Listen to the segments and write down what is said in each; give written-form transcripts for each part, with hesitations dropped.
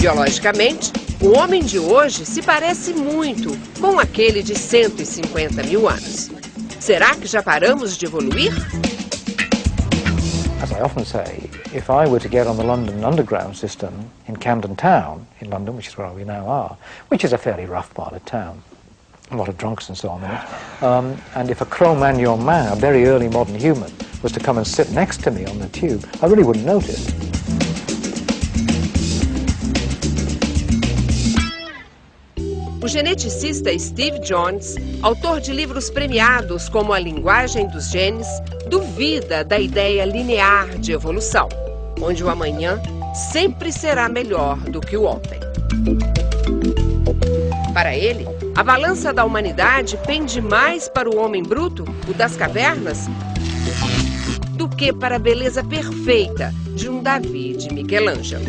Biologicamente, o homem de hoje se parece muito com aquele de 150 mil anos. Será que já paramos de evoluir? As I often say, if I were to get on the London Underground system in Camden Town, in London, which is where we now are, which is a fairly rough part of town, a lot of drunks and so on in it, and if a Cro-Magnon man, a very early modern human, was to come and sit next to me on the tube, I really wouldn't notice. O geneticista Steve Jones, autor de livros premiados como A Linguagem dos Genes, duvida da ideia linear de evolução, onde o amanhã sempre será melhor do que o ontem. Para ele, a balança da humanidade pende mais para o homem bruto, o das cavernas, do que para a beleza perfeita de um Davi de Michelangelo.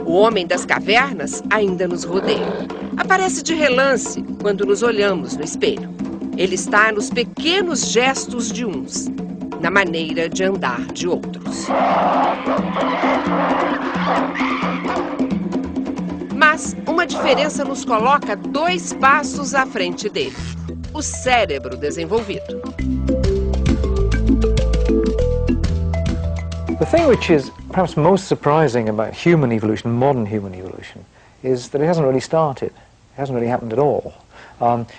O homem das cavernas ainda nos rodeia. Aparece de relance quando nos olhamos no espelho. Ele está nos pequenos gestos de uns, na maneira de andar de outros. Mas uma diferença nos coloca 2 passos à frente dele: o cérebro desenvolvido. The thing which is perhaps most surprising about human evolution, modern human evolution, is that it hasn't really started. It hasn't really happened at all.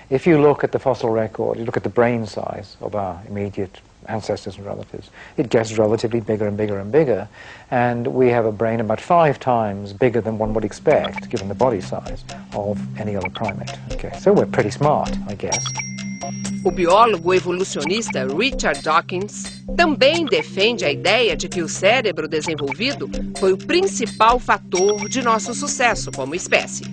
If you look at the fossil record, you look at the brain size of our immediate ancestors and relatives, it gets relatively bigger and bigger and bigger, and we have a brain about 5 times bigger than one would expect, given the body size of any other primate. Okay, so we're pretty smart, I guess. O biólogo evolucionista Richard Dawkins também defende a ideia de que o cérebro desenvolvido foi o principal fator de nosso sucesso como espécie.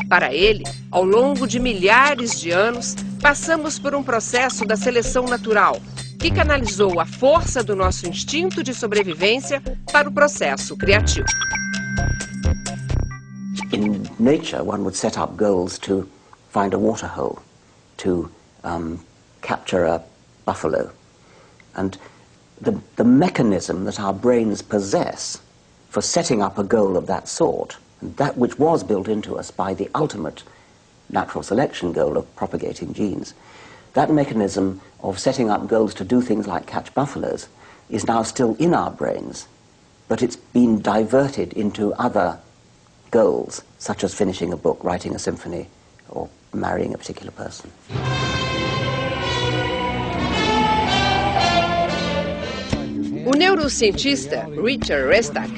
Para ele, ao longo de milhares de anos, passamos por um processo da seleção natural, que canalizou a força do nosso instinto de sobrevivência para o processo criativo. In nature, one would set up goals to find a water hole, to capture a buffalo. And the mechanism that our brains possess for setting up a goal of that sort, and that which was built into us by the ultimate natural selection goal of propagating genes, that mechanism of setting up goals to do things like catch buffaloes is now still in our brains, but it's been diverted into other goals, such as finishing a book, writing a symphony, or marrying a particular person. O neurocientista Richard Restak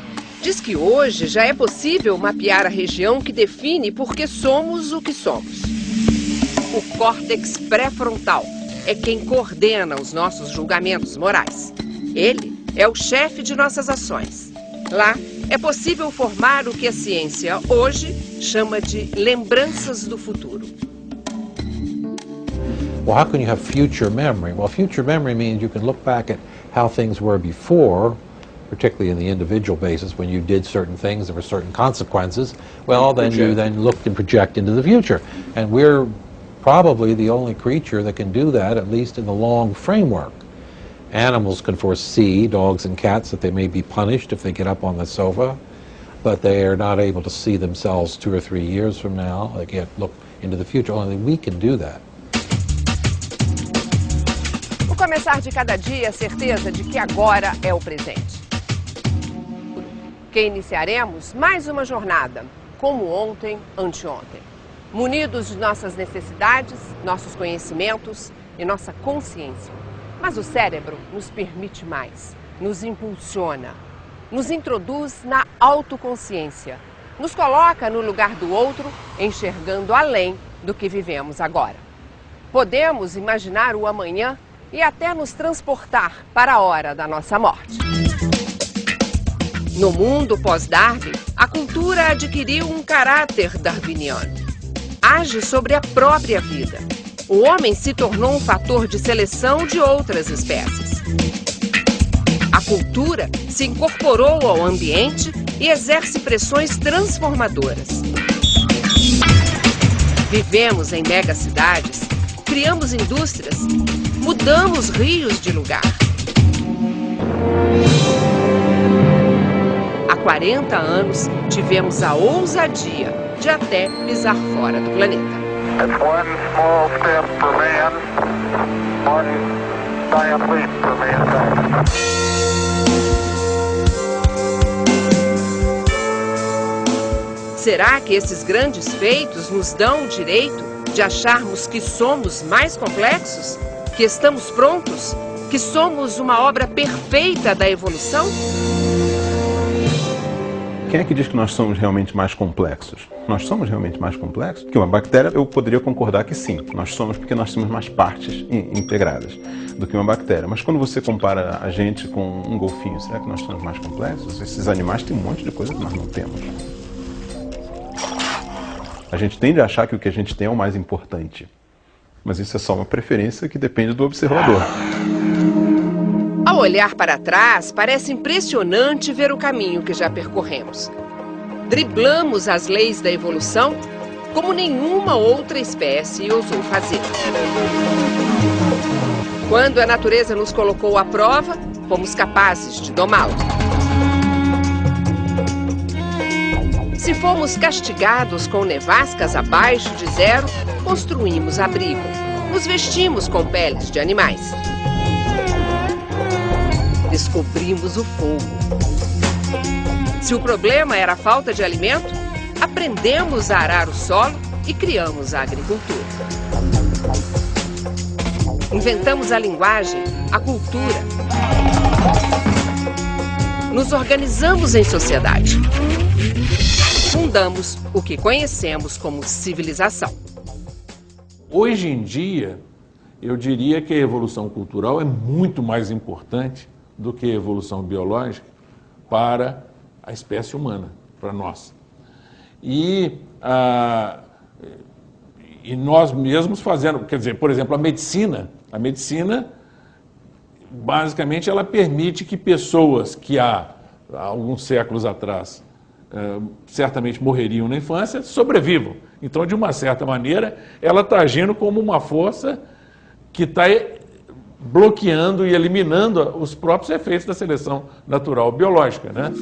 diz que hoje já é possível mapear a região que define por que somos o que somos. O córtex pré-frontal é quem coordena os nossos julgamentos morais. Ele é o chefe de nossas ações. Lá é possível formar o que a ciência hoje chama de lembranças do futuro. Well, how can you have future memory? Well, future memory means you can look back at how things were before, particularly in the individual basis, when you did certain things, there were certain consequences. Well, then you look and project into the future. And we're probably the only creature that can do that, at least in the long framework. Animals can foresee, dogs and cats, that they may be punished if they get up on the sofa, but they are not able to see themselves 2 or 3 years from now. They can't look into the future. Only we can do that. O começar de cada dia é a certeza de que agora é o presente. Que iniciaremos mais uma jornada, como ontem, anteontem, munidos de nossas necessidades, nossos conhecimentos e nossa consciência. Mas o cérebro nos permite mais, nos impulsiona, nos introduz na autoconsciência, nos coloca no lugar do outro, enxergando além do que vivemos agora. Podemos imaginar o amanhã e até nos transportar para a hora da nossa morte. No mundo pós-Darwin, a cultura adquiriu um caráter darwiniano. Age sobre a própria vida. O homem se tornou um fator de seleção de outras espécies. A cultura se incorporou ao ambiente e exerce pressões transformadoras. Vivemos em megacidades, criamos indústrias mudamos rios de lugar. Há 40 anos, tivemos a ousadia de até pisar fora do planeta. It's one small step for man, one giant leap for mankind. Será que esses grandes feitos nos dão o direito de acharmos que somos mais complexos? Que estamos prontos? Que somos uma obra perfeita da evolução? Quem é que diz que nós somos realmente mais complexos? Nós somos realmente mais complexos? Que uma bactéria, eu poderia concordar que sim. Nós somos porque nós temos mais partes integradas do que uma bactéria. Mas quando você compara a gente com um golfinho, será que nós somos mais complexos? Esses animais têm um monte de coisa que nós não temos. A gente tende a achar que o que a gente tem é o mais importante. Mas isso é só uma preferência que depende do observador. Ao olhar para trás, parece impressionante ver o caminho que já percorremos. Driblamos as leis da evolução como nenhuma outra espécie ousou fazer. Quando a natureza nos colocou à prova, fomos capazes de domá-lo. Se fomos castigados com nevascas abaixo de zero, construímos abrigo. Nos vestimos com peles de animais. Descobrimos o fogo. Se o problema era a falta de alimento, aprendemos a arar o solo e criamos a agricultura. Inventamos a linguagem, a cultura. Nos organizamos em sociedade. Fundamos o que conhecemos como civilização. Hoje em dia, eu diria que a evolução cultural é muito mais importante do que a evolução biológica para a espécie humana, para nós. E nós mesmos fazendo, quer dizer, por exemplo, a medicina, basicamente, ela permite que pessoas que há alguns séculos atrás certamente morreriam na infância, sobrevivam. Então, de uma certa maneira, ela está agindo como uma força que está bloqueando e eliminando os próprios efeitos da seleção natural biológica, né?